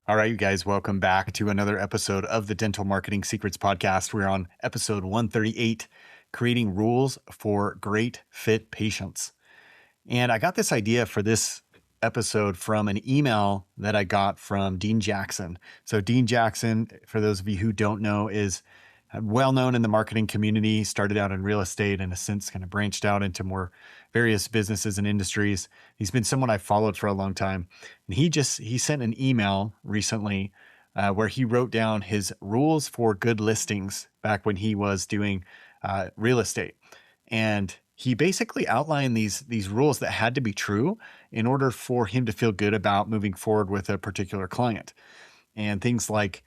All right, you guys, welcome back to another episode of the Dental Marketing Secrets Podcast. We're on episode 138, Creating Rules for Great Fit Patients. And I got this idea for this episode from an email that I got from Dean Jackson. So Dean Jackson, for those of you who don't know, is well known in the marketing community, started out in real estate and has since kind of branched out into more various businesses and industries. He's been someone I've followed for a long time. And he sent an email recently where he wrote down his rules for good listings back when he was doing real estate. And he basically outlined these rules that had to be true in order for him to feel good about moving forward with a particular client. And things like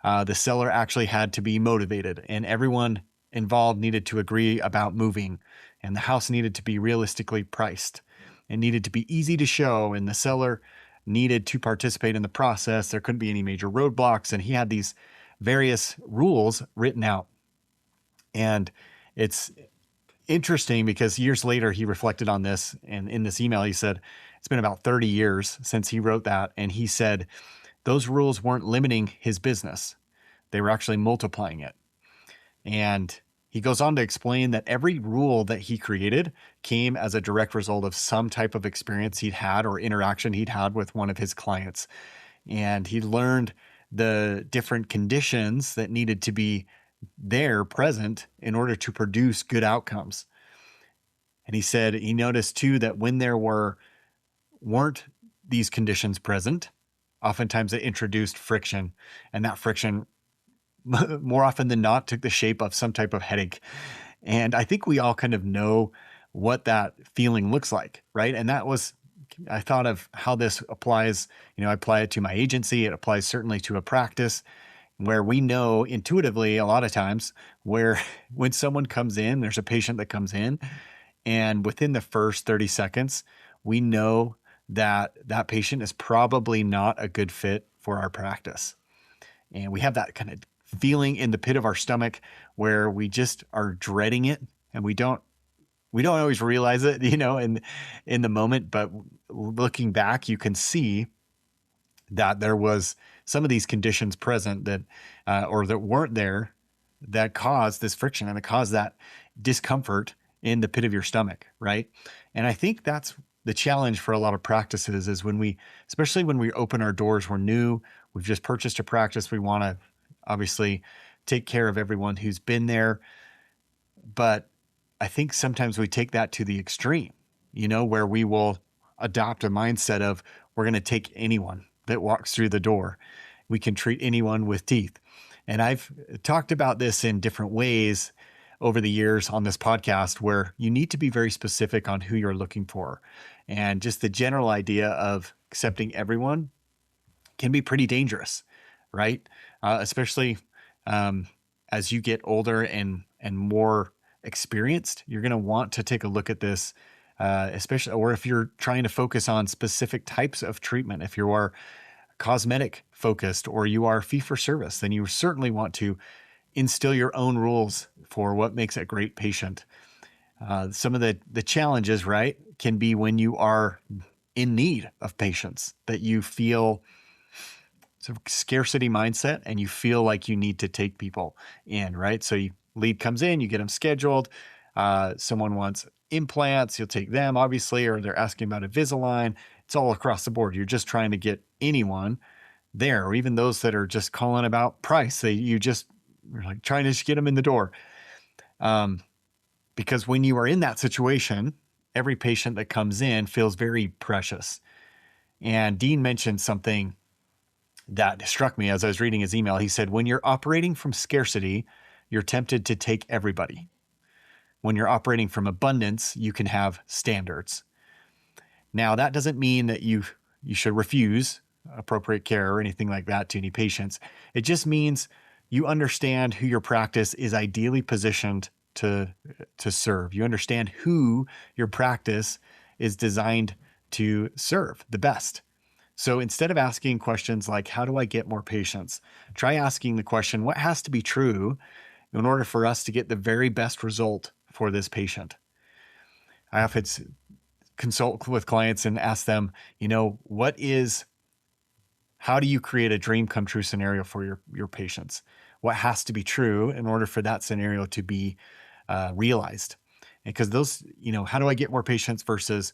the seller actually had to be motivated, and everyone involved needed to agree about moving, and the house needed to be realistically priced. It needed to be easy to show, and the seller needed to participate in the process. There couldn't be any major roadblocks, and he had these various rules written out. And it's interesting because years later he reflected on this, and in this email he said it's been about 30 years since he wrote that, and he said those rules weren't limiting his business. They were actually multiplying it. And he goes on to explain that every rule that he created came as a direct result of some type of experience he'd had or interaction he'd had with one of his clients. And he learned the different conditions that needed to be there present in order to produce good outcomes. And he said he noticed too that when there weren't these conditions present, oftentimes it introduced friction, and that friction more often than not took the shape of some type of headache. And I think we all kind of know what that feeling looks like, right? And I thought of how this applies. I apply it to my agency. It applies certainly to a practice where we know intuitively a lot of times when someone comes in, there's a patient that comes in, and within the first 30 seconds, we know that that patient is probably not a good fit for our practice. And we have that kind of feeling in the pit of our stomach where we just are dreading it, and we don't always realize it, in the moment, but looking back, you can see that there was some of these conditions present that or that weren't there that caused this friction and that caused that discomfort in the pit of your stomach, right? And I think that's the challenge for a lot of practices is especially when we open our doors, we're new, we've just purchased a practice, we want to obviously take care of everyone who's been there. But I think sometimes we take that to the extreme, where we will adopt a mindset of we're going to take anyone that walks through the door. We can treat anyone with teeth. And I've talked about this in different ways over the years on this podcast, where you need to be very specific on who you're looking for. And just the general idea of accepting everyone can be pretty dangerous, right? Especially as you get older and more experienced, you're going to want to take a look at this, especially, or if you're trying to focus on specific types of treatment, if you are cosmetic focused or you are fee for service, then you certainly want to instill your own rules for what makes a great patient. Some of the challenges, right, can be when you are in need of patients, that you feel sort of scarcity mindset and you feel like you need to take people in, right? So lead comes in, you get them scheduled. Someone wants implants, you'll take them, obviously, or they're asking about Invisalign. It's all across the board. You're just trying to get anyone there, or even those that are just calling about price. You're like trying to just get them in the door. Because when you are in that situation, every patient that comes in feels very precious. And Dean mentioned something that struck me as I was reading his email. He said, when you're operating from scarcity, you're tempted to take everybody. When you're operating from abundance, you can have standards. Now, that doesn't mean that you should refuse appropriate care or anything like that to any patients. It just means you understand who your practice is ideally positioned to serve. You understand who your practice is designed to serve the best. So instead of asking questions like, how do I get more patients? Try asking the question, what has to be true in order for us to get the very best result for this patient? I often consult with clients and ask them, what is How do you create a dream come true scenario for your patients? What has to be true in order for that scenario to be realized? Because those, how do I get more patients versus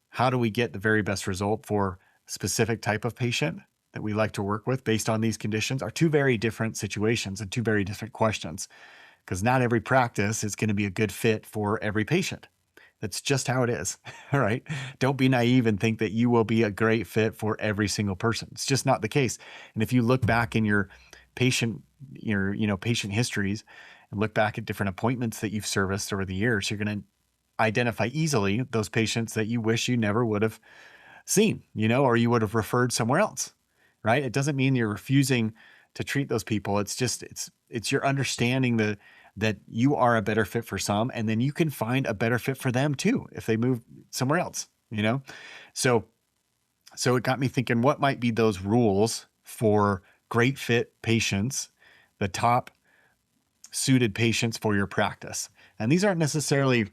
how do we get the very best result for specific type of patient that we like to work with based on these conditions are two very different situations and two very different questions, because not every practice is going to be a good fit for every patient. That's just how it is. All right. Don't be naive and think that you will be a great fit for every single person. It's just not the case. And if you look back in your patient, patient histories and look back at different appointments that you've serviced over the years, you're going to identify easily those patients that you wish you never would have seen, or you would have referred somewhere else. Right. It doesn't mean you're refusing to treat those people. It's just, it's your understanding that you are a better fit for some, and then you can find a better fit for them too if they move somewhere else, So it got me thinking, what might be those rules for great fit patients, the top suited patients for your practice? And these aren't necessarily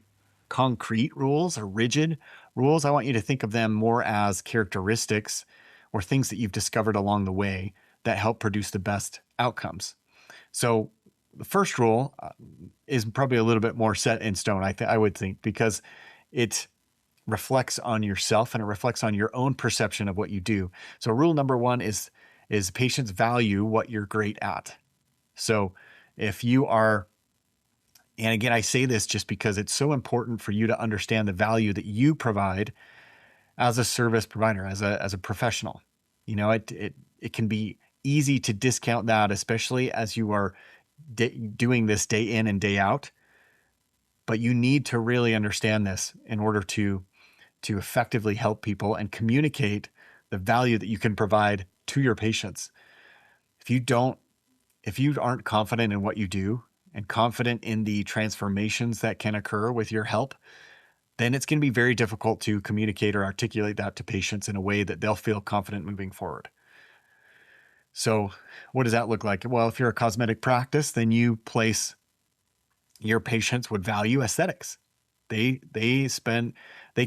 concrete rules or rigid rules. I want you to think of them more as characteristics or things that you've discovered along the way that help produce the best outcomes. So the first rule is probably a little bit more set in stone, I would think, because it reflects on yourself and it reflects on your own perception of what you do. So rule number one is patients value what you're great at. So if you are, and again, I say this just because it's so important for you to understand the value that you provide as a service provider, as a professional. It can be easy to discount that, especially as you are doing this day in and day out, but you need to really understand this in order to effectively help people and communicate the value that you can provide to your patients. If you aren't confident in what you do and confident in the transformations that can occur with your help, then it's going to be very difficult to communicate or articulate that to patients in a way that they'll feel confident moving forward. So what does that look like? Well, if you're a cosmetic practice, then your patients would value aesthetics. They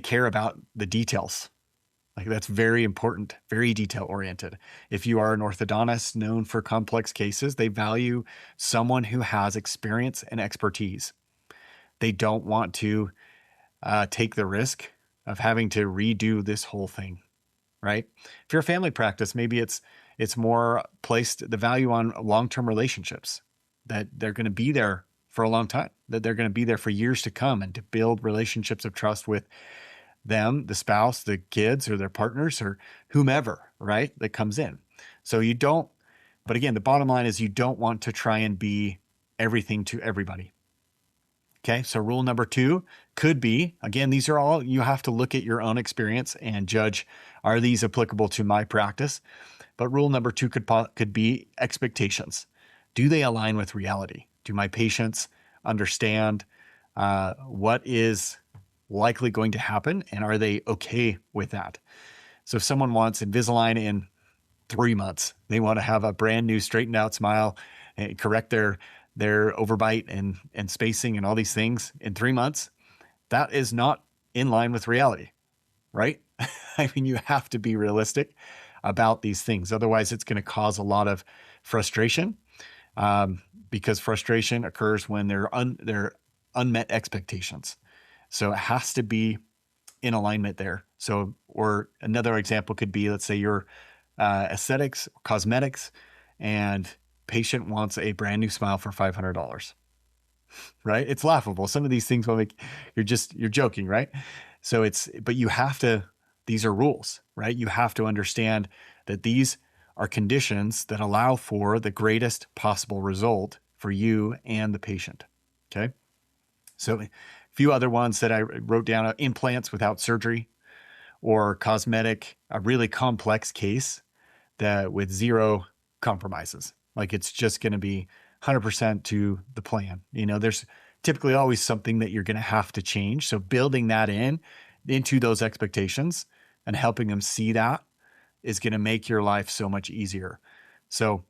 care about the details. Like that's very important, very detail oriented. If you are an orthodontist known for complex cases, they value someone who has experience and expertise. They don't want to take the risk of having to redo this whole thing, right? If you're a family practice, maybe it's more placed the value on long-term relationships, that they're going to be there for a long time, that they're going to be there for years to come, and to build relationships of trust with them, the spouse, the kids, or their partners, or whomever, right, that comes in. So but again, the bottom line is you don't want to try and be everything to everybody. Okay, so rule number 2 could be, again, these are all, you have to look at your own experience and judge, are these applicable to my practice? But rule number 2 could be expectations. Do they align with reality? Do my patients understand what is likely going to happen, and are they okay with that? So if someone wants Invisalign in 3 months, they want to have a brand new straightened out smile and correct their overbite and spacing and all these things in 3 months, that is not in line with reality, right? I mean, you have to be realistic about these things. Otherwise, it's going to cause a lot of frustration, because frustration occurs when there are unmet expectations. So it has to be in alignment there. So, or another example could be, let's say you're aesthetics, cosmetics, and patient wants a brand new smile for $500, right? It's laughable. Some of these things will make you're joking, right? So but you have to, these are rules, right? You have to understand that these are conditions that allow for the greatest possible result for you and the patient. Okay. So a few other ones that I wrote down: implants without surgery, or cosmetic, a really complex case that with zero compromises. Like it's just going to be 100% to the plan. There's typically always something that you're going to have to change. So building that into those expectations and helping them see that is going to make your life so much easier. So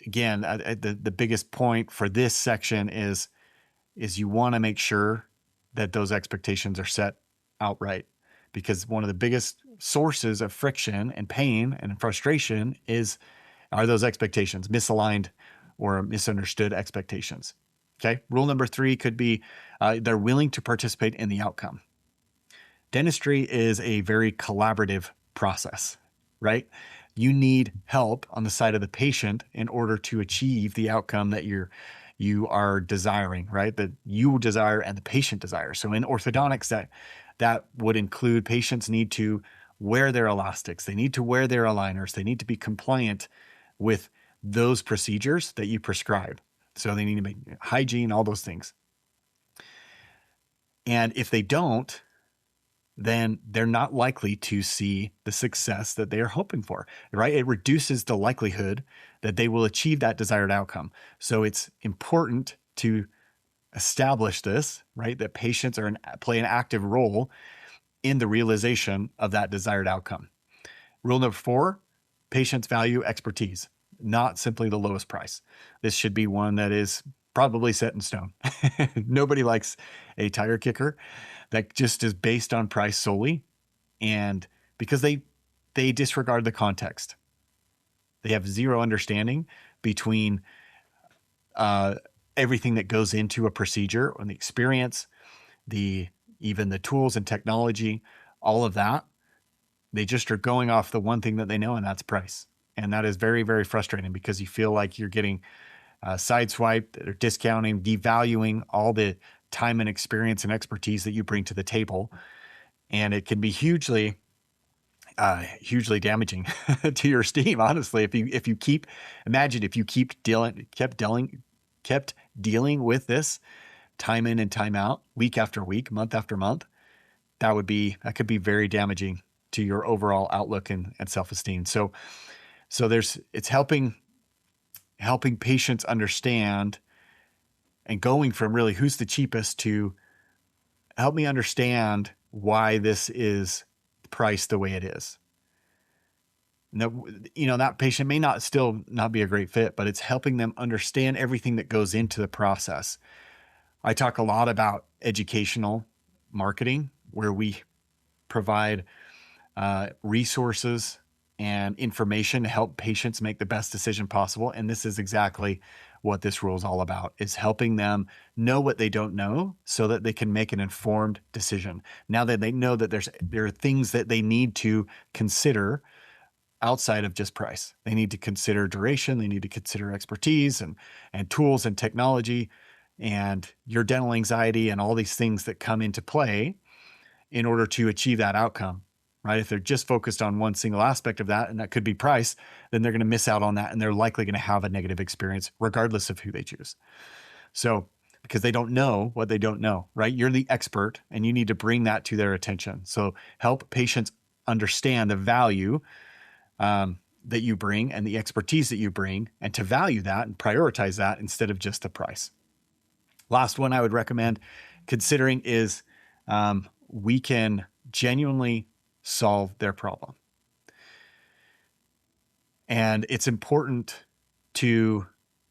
again, the biggest point for this section is you want to make sure that those expectations are set outright, because one of the biggest sources of friction and pain and frustration are those expectations, misaligned or misunderstood expectations. Okay. Rule number 3 could be they're willing to participate in the outcome. Dentistry is a very collaborative process, right? You need help on the side of the patient in order to achieve the outcome that you are desiring, right? That you desire and the patient desires. So in orthodontics, that would include patients need to wear their elastics, they need to wear their aligners, they need to be compliant with those procedures that you prescribe. So they need to make hygiene, all those things. And if they don't, then they're not likely to see the success that they are hoping for, right? It reduces the likelihood that they will achieve that desired outcome. So it's important to establish this, right? That patients play an active role in the realization of that desired outcome. Rule number 4, patients value expertise, not simply the lowest price. This should be one that is probably set in stone. Nobody likes a tire kicker that just is based on price solely, and because they disregard the context. They have zero understanding between everything that goes into a procedure and the experience, even the tools and technology, all of that. They just are going off the one thing that they know, and that's price. And that is very, very frustrating because you feel like you're getting sideswiped or discounting, devaluing all the time and experience and expertise that you bring to the table. And it can be hugely damaging to your esteem, honestly. If you kept dealing with this time in and time out, week after week, month after month, that could be very damaging to your overall outlook and self-esteem. So it's helping patients understand and going from really who's the cheapest to help me understand why this is priced the way it is. Now, that patient may still not be a great fit, but it's helping them understand everything that goes into the process. I talk a lot about educational marketing, where we provide resources and information to help patients make the best decision possible. And this is exactly what this rule is all about, is helping them know what they don't know so that they can make an informed decision. Now that they know that there are things that they need to consider outside of just price. They need to consider duration, they need to consider expertise and tools and technology and your dental anxiety and all these things that come into play in order to achieve that outcome. Right? If they're just focused on one single aspect of that, and that could be price, then they're going to miss out on that, and they're likely going to have a negative experience regardless of who they choose. So, because they don't know what they don't know, right? You're the expert, and you need to bring that to their attention. So help patients understand the value that you bring and the expertise that you bring, and to value that and prioritize that instead of just the price. Last one I would recommend considering is we can genuinely solve their problem. And it's important to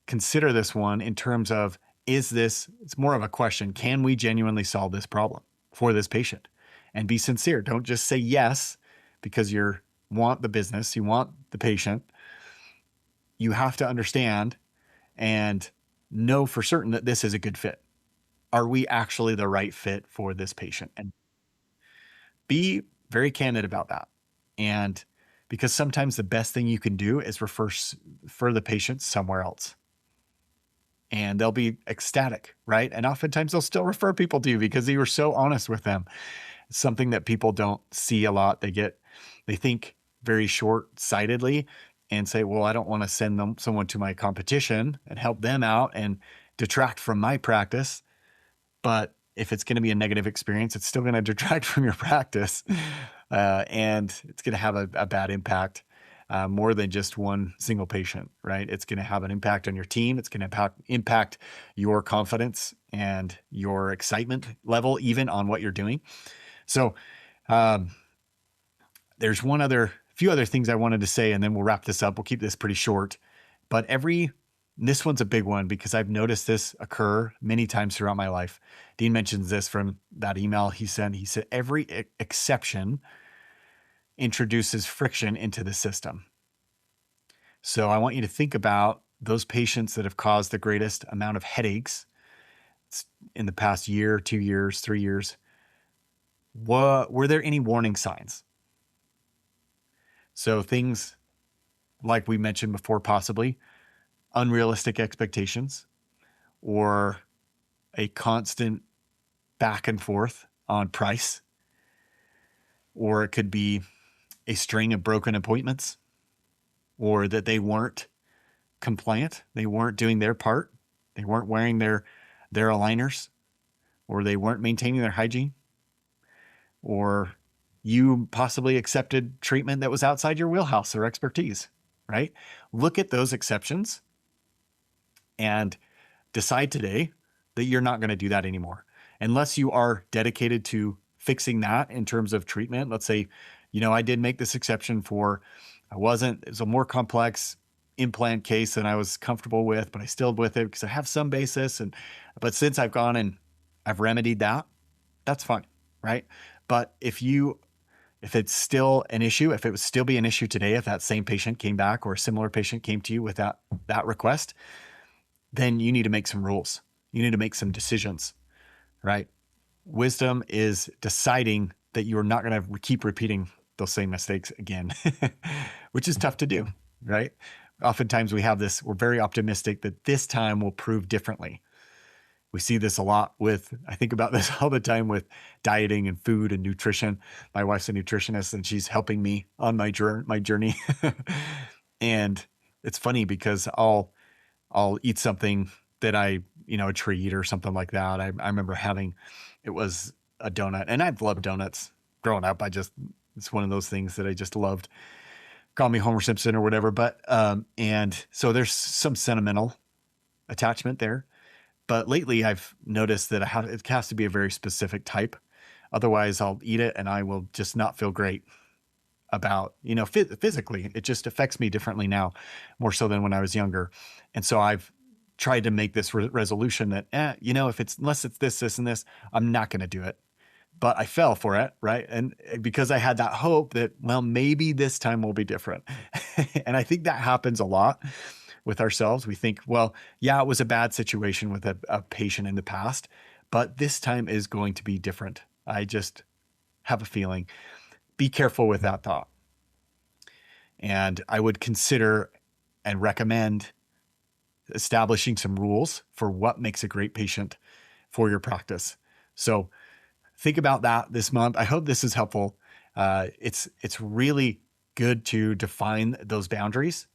consider this one in terms of, it's more of a question, can we genuinely solve this problem for this patient? And be sincere. Don't just say yes because you want the business, you want the patient. You have to understand and know for certain that this is a good fit. Are we actually the right fit for this patient? And be very candid about that. And because sometimes the best thing you can do is refer the patient somewhere else. And they'll be ecstatic, right? And oftentimes they'll still refer people to you because you were so honest with them. It's something that people don't see a lot. They think very short-sightedly and say, well, I don't want to send someone to my competition and help them out and detract from my practice. But if it's going to be a negative experience, it's still going to detract from your practice. And it's going to have a bad impact, more than just one single patient, right? It's going to have an impact on your team. It's going to impact your confidence and your excitement level, even on what you're doing. So there's few other things I wanted to say, and then we'll wrap this up. We'll keep this pretty short. But this one's a big one because I've noticed this occur many times throughout my life. Dean mentions this from that email he sent. He said, every exception introduces friction into the system. So I want you to think about those patients that have caused the greatest amount of headaches in the past year, 2 years, 3 years. Were there any warning signs? So things like we mentioned before, possibly unrealistic expectations or a constant back and forth on price, or it could be a string of broken appointments, or that they weren't compliant, they weren't doing their part, they weren't wearing their aligners, or they weren't maintaining their hygiene, or you possibly accepted treatment that was outside your wheelhouse or expertise, right? Look at those exceptions and decide today that you're not going to do that anymore. Unless you are dedicated to fixing that in terms of treatment. Let's say, I did make this exception for, it was a more complex implant case than I was comfortable with, but I still with it because I have some basis. But since I've gone and I've remedied that, that's fine, right? But if it's still an issue, if it would still be an issue today, if that same patient came back or a similar patient came to you with that request, then you need to make some rules. You need to make some decisions, right? Wisdom is deciding that you're not going to keep repeating those same mistakes again, which is tough to do, right? Oftentimes we're very optimistic that this time will prove differently. We see this a lot I think about this all the time with dieting and food and nutrition. My wife's a nutritionist and she's helping me on my journey. And it's funny because I'll eat something that a treat or something like that. I remember it was a donut, and I've loved donuts growing up. It's one of those things that I just loved. Call me Homer Simpson or whatever. But, and so there's some sentimental attachment there. But lately I've noticed that it has to be a very specific type. Otherwise I'll eat it and I will just not feel great about, physically. It just affects me differently now, more so than when I was younger. And so I've tried to make this resolution that, unless it's this, and this, I'm not going to do it. But I fell for it, right? And because I had that hope that, well, maybe this time will be different. And I think that happens a lot with ourselves. We think, well, yeah, it was a bad situation with a patient in the past, but this time is going to be different. I just have a feeling. Be careful with that thought. And I would consider and recommend establishing some rules for what makes a great patient for your practice. So think about that this month. I hope this is helpful. It's really good to define those boundaries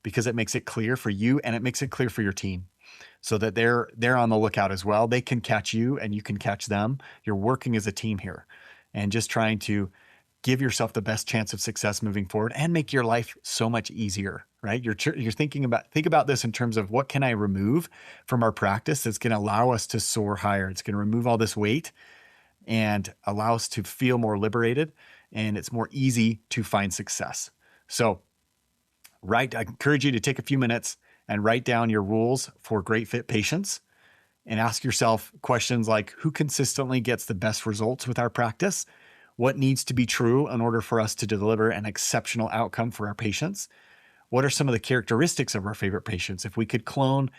because it makes it clear for you and it makes it clear for your team so that they're on the lookout as well. They can catch you and you can catch them. You're working as a team here and just trying to give yourself the best chance of success moving forward and make your life so much easier, right? You're think about this in terms of what can I remove from our practice that's going to allow us to soar higher. It's going to remove all this weight and allow us to feel more liberated, and it's more easy to find success. So I encourage you to take a few minutes and write down your rules for great fit patients and ask yourself questions like, who consistently gets the best results with our practice? What needs to be true in order for us to deliver an exceptional outcome for our patients? What are some of the characteristics of our favorite patients? If we could clone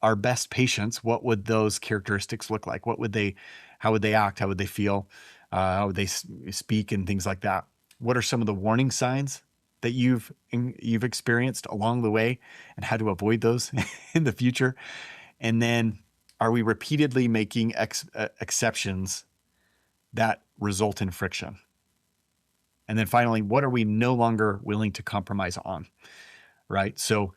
our best patients, what would those characteristics look like? How would they act? How would they feel? How would they speak and things like that? What are some of the warning signs that you've experienced along the way and how to avoid those in the future? And then are we repeatedly making exceptions that result in friction? And then finally, what are we no longer willing to compromise on, right? So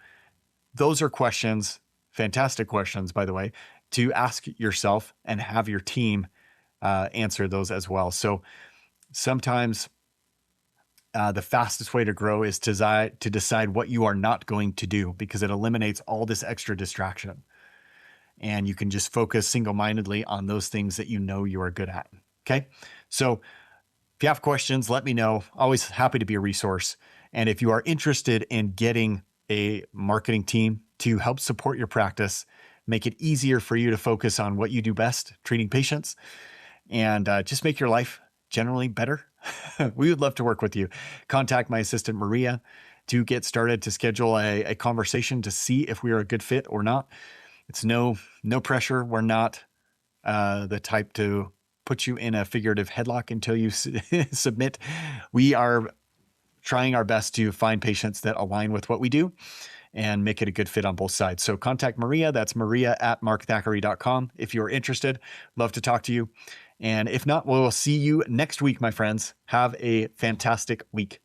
those are questions, fantastic questions, by the way, to ask yourself and have your team answer those as well. So sometimes the fastest way to grow is to decide what you are not going to do because it eliminates all this extra distraction. And you can just focus single-mindedly on those things that you know you are good at. Okay. So if you have questions, let me know. Always happy to be a resource. And if you are interested in getting a marketing team to help support your practice, make it easier for you to focus on what you do best, treating patients, and just make your life generally better, we would love to work with you. Contact my assistant, Maria, to get started to schedule a conversation to see if we are a good fit or not. It's no pressure. We're not the type to put you in a figurative headlock until you submit. We are trying our best to find patients that align with what we do and make it a good fit on both sides. So contact Maria. That's maria@markthackeray.com. If you're interested, love to talk to you. And if not, we'll see you next week, my friends. Have a fantastic week.